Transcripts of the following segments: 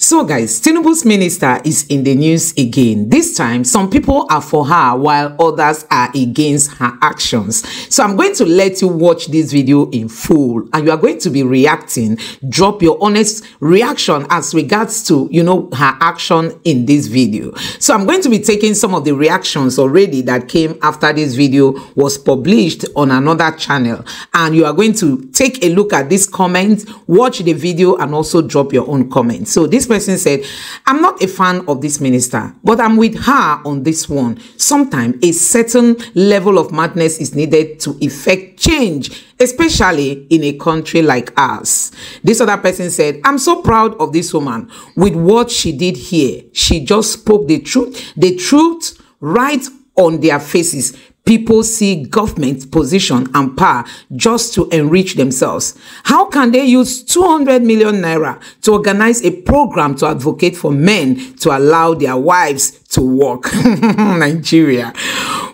So guys, Tinubu's minister is in the news again. This time, some people are for her while others are against her actions. So I'm going to let you watch this video in full and you are going to be reacting. Drop your honest reaction as regards to, her action in this video. So I'm going to be taking some of the reactions already that came after this video was published on another channel. And you are going to take a look at this comment, watch the video and also drop your own comment. So this person said, I'm not a fan of this minister, but I'm with her on this one. Sometimes a certain level of madness is needed to effect change, especially in a country like ours. This other person said, I'm so proud of this woman with what she did here. She just spoke the truth right on their faces. People see government position and power just to enrich themselves. How can they use 200 million naira to organize a program to advocate for men to allow their wives to work? Nigeria.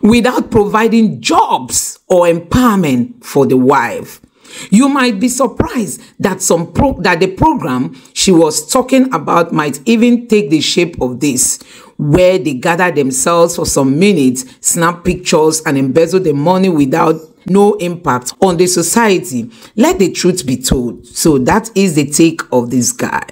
Without providing jobs or empowerment for the wife. You might be surprised that the program she was talking about might even take the shape of this, where they gather themselves for some minutes, snap pictures, and embezzle the money without no impact on the society. Let the truth be told. So that is the take of this guy.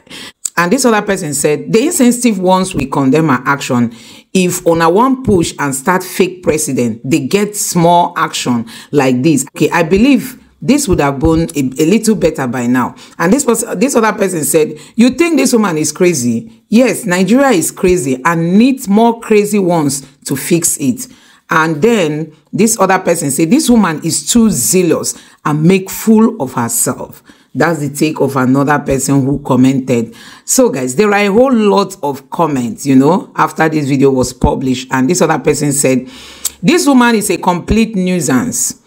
And this other person said, the insensitive ones will condemn her action. If on a one push and start fake president, they get small action like this. Okay, I believe this would have been a little better by now. And this other person said, you think this woman is crazy? Yes, Nigeria is crazy and needs more crazy ones to fix it. And then this other person said, this woman is too zealous and make fool of herself. That's the take of another person who commented. So guys, there are a whole lot of comments, after this video was published. And this other person said, this woman is a complete nuisance.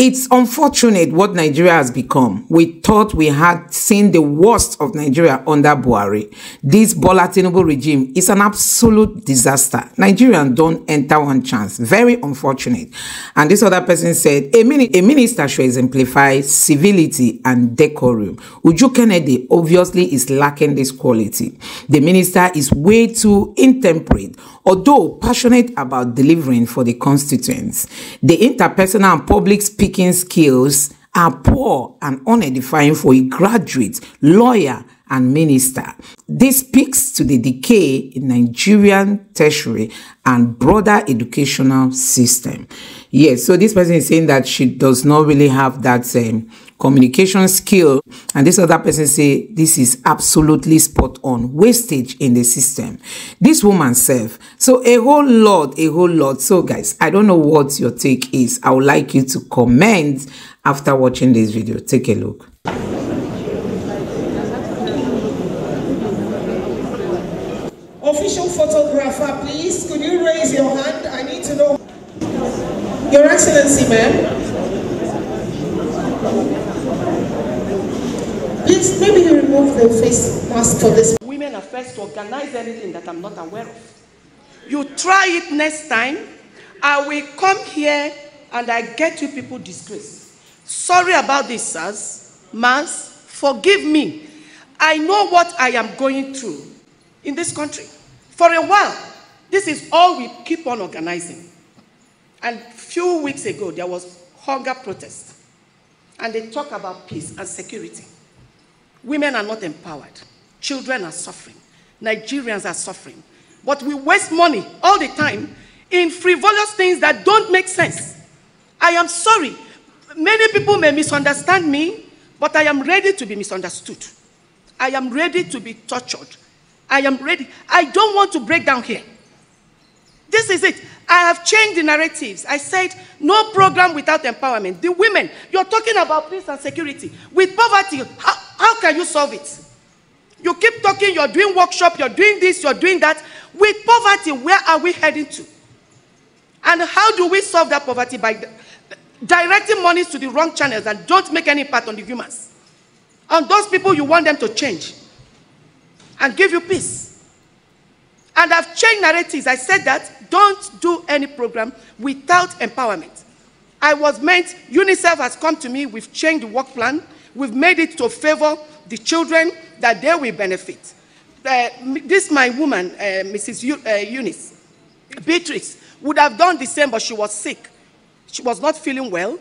It's unfortunate what Nigeria has become. We thought we had seen the worst of Nigeria under Buhari. This Bola Tinubu regime is an absolute disaster. Nigerians don't enter one chance. Very unfortunate. And this other person said, a minister should exemplify civility and decorum. Uju Kennedy obviously is lacking this quality. The minister is way too intemperate, although passionate about delivering for the constituents. The interpersonal and public speaking skills are poor and unedifying for a graduate, lawyer, and minister. This speaks to the decay in Nigerian tertiary and broader educational system. Yes, so this person is saying that she does not really have that communication skill. And this other person say this is absolutely spot on. Wastage in the system. This woman self. So a whole lot. So guys, I don't know what your take is. I would like you to comment after watching this video. Take a look. Official photographer, please, could you raise your hand? I need to know. Your Excellency, ma'am. Please, maybe you remove the face mask for this. Women are first to organize anything that I'm not aware of. You try it next time, I will come here and I get you people disgrace. Sorry about this, sirs. Ma'ams, forgive me. I know what I am going through in this country. For a while, this is all we keep on organizing. And a few weeks ago, there was hunger protest. And they talk about peace and security. Women are not empowered. Children are suffering. Nigerians are suffering. But we waste money all the time in frivolous things that don't make sense. I am sorry. Many people may misunderstand me, but I am ready to be misunderstood. I am ready to be tortured. I am ready. I don't want to break down here. This is it. I have changed the narratives. I said, no program without empowerment. The women, you're talking about peace and security. With poverty, how can you solve it? You keep talking, you're doing workshop, you're doing this, you're doing that. With poverty, where are we heading to? And how do we solve that poverty? By directing monies to the wrong channels and don't make any impact on the humans. On those people, you want them to change and give you peace. And I've changed narratives. I said that don't do any program without empowerment. I was meant, UNICEF has come to me, we've changed the work plan, we've made it to favor the children that they will benefit. this my woman, Mrs. Eunice, Beatrice, would have done the same, but she was sick. She was not feeling well.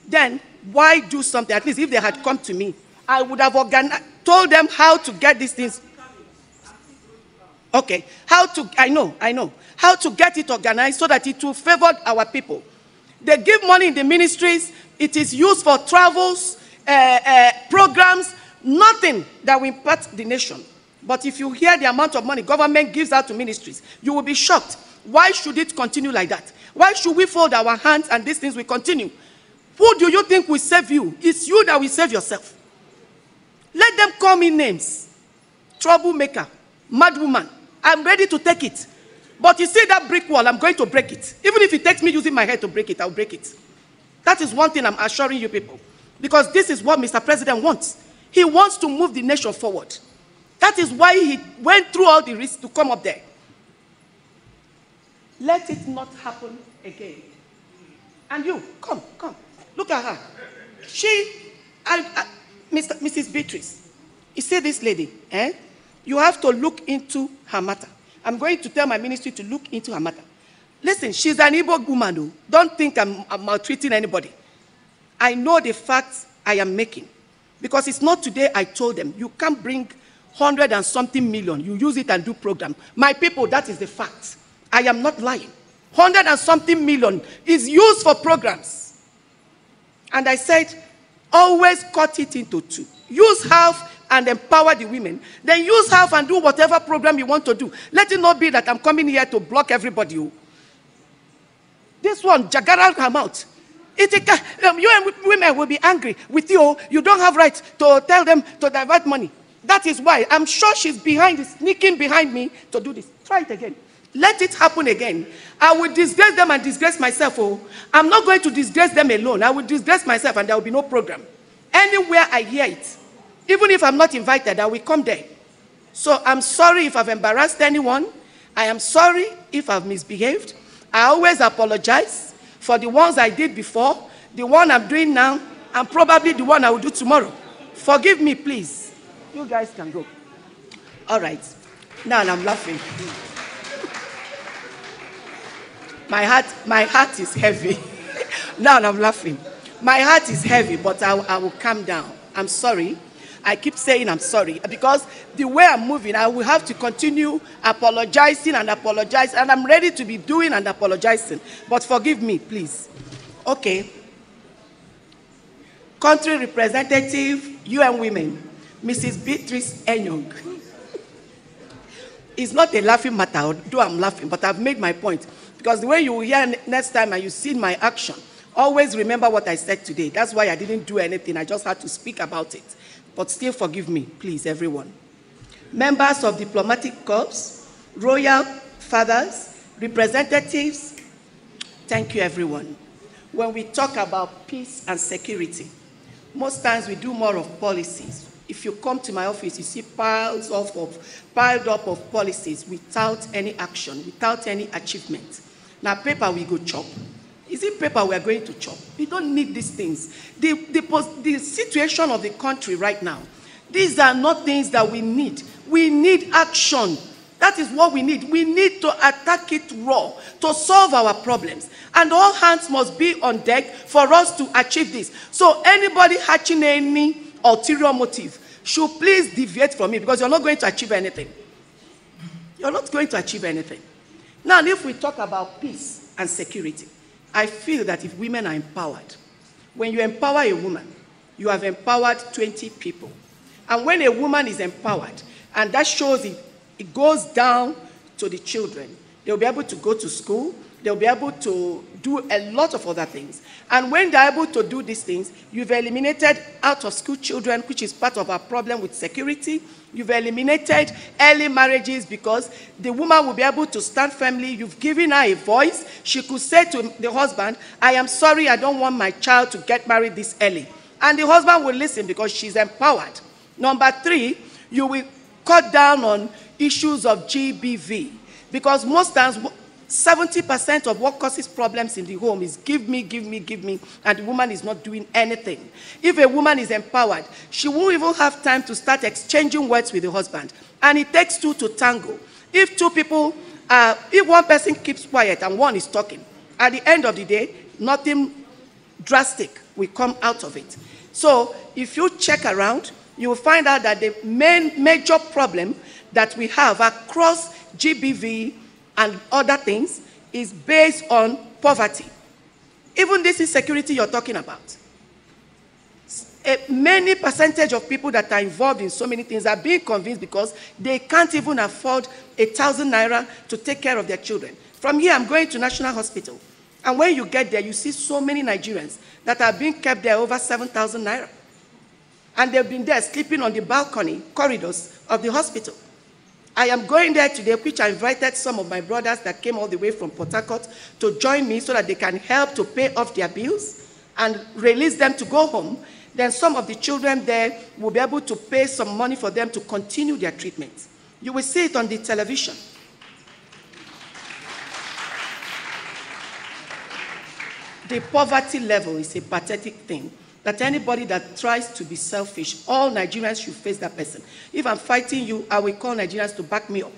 Then why do something? At least if they had come to me, I would have told them how to get these things. Okay, I know. How to get it organized so that it will favor our people. They give money in the ministries. It is used for travels, programs, nothing that will impact the nation. But if you hear the amount of money government gives out to ministries, you will be shocked. Why should it continue like that? Why should we fold our hands and these things will continue? Who do you think will save you? It's you that will save yourself. Let them call me names. Troublemaker, mad woman. I'm ready to take it. But you see that brick wall, I'm going to break it. Even if it takes me using my head to break it, I'll break it. That is one thing I'm assuring you people. Because this is what Mr. President wants. He wants to move the nation forward. That is why he went through all the risks to come up there. Let it not happen again. And you, come. Look at her. Mrs. Beatrice, you see this lady, you have to look into her matter. I'm going to tell my ministry to look into her matter. Listen, she's an Igbo woman, though. Don't think I'm maltreating anybody. I know the facts I am making. Because it's not today I told them, you can't bring 100 and something million. You use it and do program. My people, that is the fact. I am not lying. 100 and something million is used for programs. And I said, always cut it into two. Use half and empower the women. Then use half and do whatever program you want to do. Let it not be that I'm coming here to block everybody. This one, Jagara come out. You and women will be angry with you. You don't have right to tell them to divert money. That is why I'm sure she's sneaking behind me to do this. Try it again. Let it happen again. I will disgrace them and disgrace myself. I'm not going to disgrace them alone. I will disgrace myself and there will be no program. Anywhere I hear it, even if I'm not invited, I will come there. So I'm sorry if I've embarrassed anyone. I am sorry if I've misbehaved. I always apologize for the ones I did before, the one I'm doing now, and probably the one I will do tomorrow. Forgive me, please. You guys can go. All right. Now I'm laughing. My heart is heavy. Now I'm laughing. My heart is heavy, but I will calm down. I'm sorry. I keep saying I'm sorry because the way I'm moving, I will have to continue apologizing and apologizing, and I'm ready to be doing and apologizing. But forgive me, please. Okay. Country Representative, UN Women, Mrs. Beatrice Enyong. It's not a laughing matter, though I'm laughing, but I've made my point. Because the way you will hear next time and you see my action, always remember what I said today. That's why I didn't do anything. I just had to speak about it. But still forgive me, please, everyone. Members of diplomatic corps, royal fathers, representatives, thank you, everyone. When we talk about peace and security, most times we do more of policies. If you come to my office, you see piled up of policies without any action, without any achievement. Now, paper we go chop. Is it paper we are going to chop? We don't need these things. The situation of the country right now, these are not things that we need. We need action. That is what we need. We need to attack it raw to solve our problems. And all hands must be on deck for us to achieve this. So anybody hatching any ulterior motive should please deviate from it because you're not going to achieve anything. You're not going to achieve anything. Now, if we talk about peace and security, I feel that if women are empowered, when you empower a woman, you have empowered 20 people. And when a woman is empowered, and that shows it goes down to the children, they'll be able to go to school, they'll be able to do a lot of other things. And when they're able to do these things, you've eliminated out-of-school children, which is part of our problem with security. You've eliminated early marriages because the woman will be able to stand firmly. You've given her a voice. She could say to the husband, I am sorry, I don't want my child to get married this early. And the husband will listen because she's empowered. Number 3, you will cut down on issues of GBV. Because most times, 70% of what causes problems in the home is give me, give me, give me, and the woman is not doing anything. If a woman is empowered, she won't even have time to start exchanging words with the husband. And it takes two to tango. If two people, if one person keeps quiet and one is talking, at the end of the day, nothing drastic will come out of it. So if you check around, you will find out that the major problem that we have across GBV and other things is based on poverty. Even this insecurity you're talking about. Many percentage of people that are involved in so many things are being convinced because they can't even afford 1,000 naira to take care of their children. From here, I'm going to National Hospital. And when you get there, you see so many Nigerians that are being kept there over 7,000 naira. And they've been there sleeping on the balcony corridors of the hospital. I am going there today, which I invited some of my brothers that came all the way from Port Harcourt to join me so that they can help to pay off their bills and release them to go home. Then some of the children there will be able to pay some money for them to continue their treatment. You will see it on the television. The poverty level is a pathetic thing. That anybody that tries to be selfish, all Nigerians should face that person. If I'm fighting you, I will call Nigerians to back me up.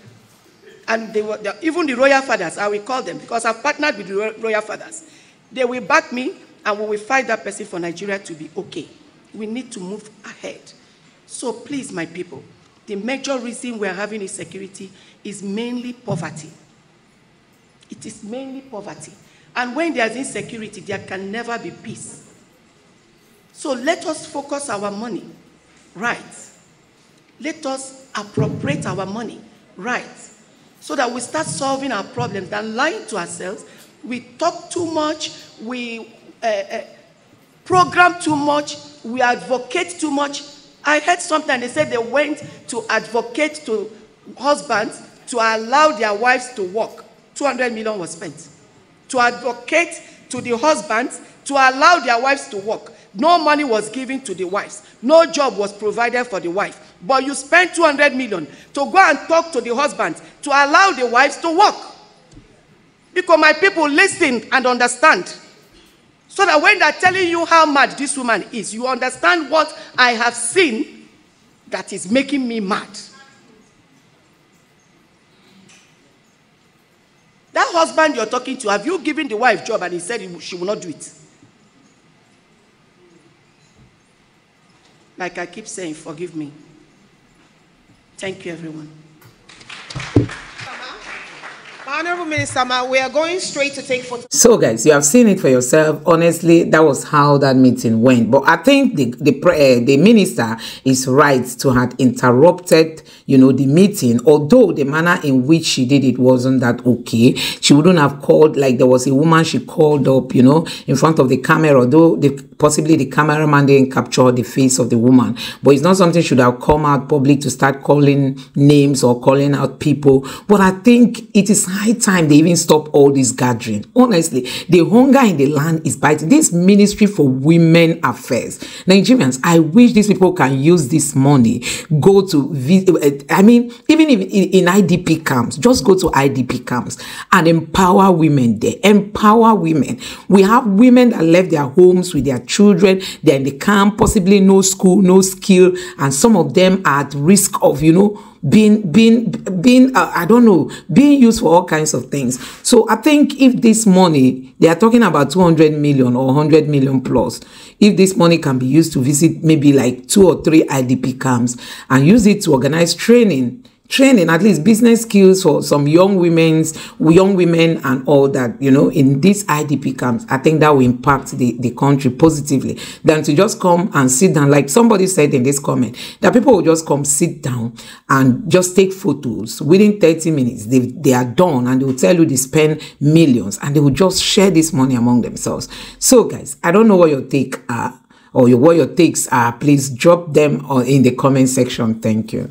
And even the royal fathers, I will call them because I've partnered with the royal fathers. They will back me and we will fight that person for Nigeria to be okay. We need to move ahead. So please, my people, the major reason we're having insecurity is mainly poverty. It is mainly poverty. And when there's insecurity, there can never be peace. So let us focus our money right. Let us appropriate our money right. So that we start solving our problems than lying to ourselves. We talk too much. We program too much. We advocate too much. I heard something, they said they went to advocate to husbands to allow their wives to work. 200 million was spent. To advocate to the husbands to allow their wives to work. No money was given to the wives. No job was provided for the wife. But you spent 200 million to go and talk to the husbands to allow the wives to work. Because my people listen and understand. So that when they're telling you how mad this woman is, you understand what I have seen that is making me mad. That husband you're talking to, have you given the wife a job and he said she will not do it? Like I keep saying, forgive me. Thank you, everyone. Honorable Minister, we are going straight to take photos. So guys, you have seen it for yourself. Honestly, that was how that meeting went. But I think the minister is right to have interrupted, the meeting. Although the manner in which she did it wasn't that okay. She wouldn't have called, like there was a woman she called up, in front of the camera, although possibly the cameraman didn't capture the face of the woman. But it's not something should have come out public to start calling names or calling out people. But I think it is high time they even stop all this gathering. Honestly, the hunger in the land is biting. This Ministry for Women Affairs, Nigerians, I wish these people can use this money, go to, even in IDP camps, just go to IDP camps and empower women there. Empower women. We have women that left their homes with their children. They're in the camp, possibly no school, no skill, and some of them are at risk of, being used for all kinds of things. So I think if this money, they are talking about 200 million or 100 million plus, if this money can be used to visit maybe like 2 or 3 IDP camps and use it to organize training, at least business skills for some young women and all that, in these IDP camps, I think that will impact the country positively than to just come and sit down. Like somebody said in this comment, that people will just come sit down and just take photos. Within 30 minutes, they are done and they will tell you they spend millions and they will just share this money among themselves. So guys, I don't know what your take are or what your takes are. Please drop them in the comment section. Thank you.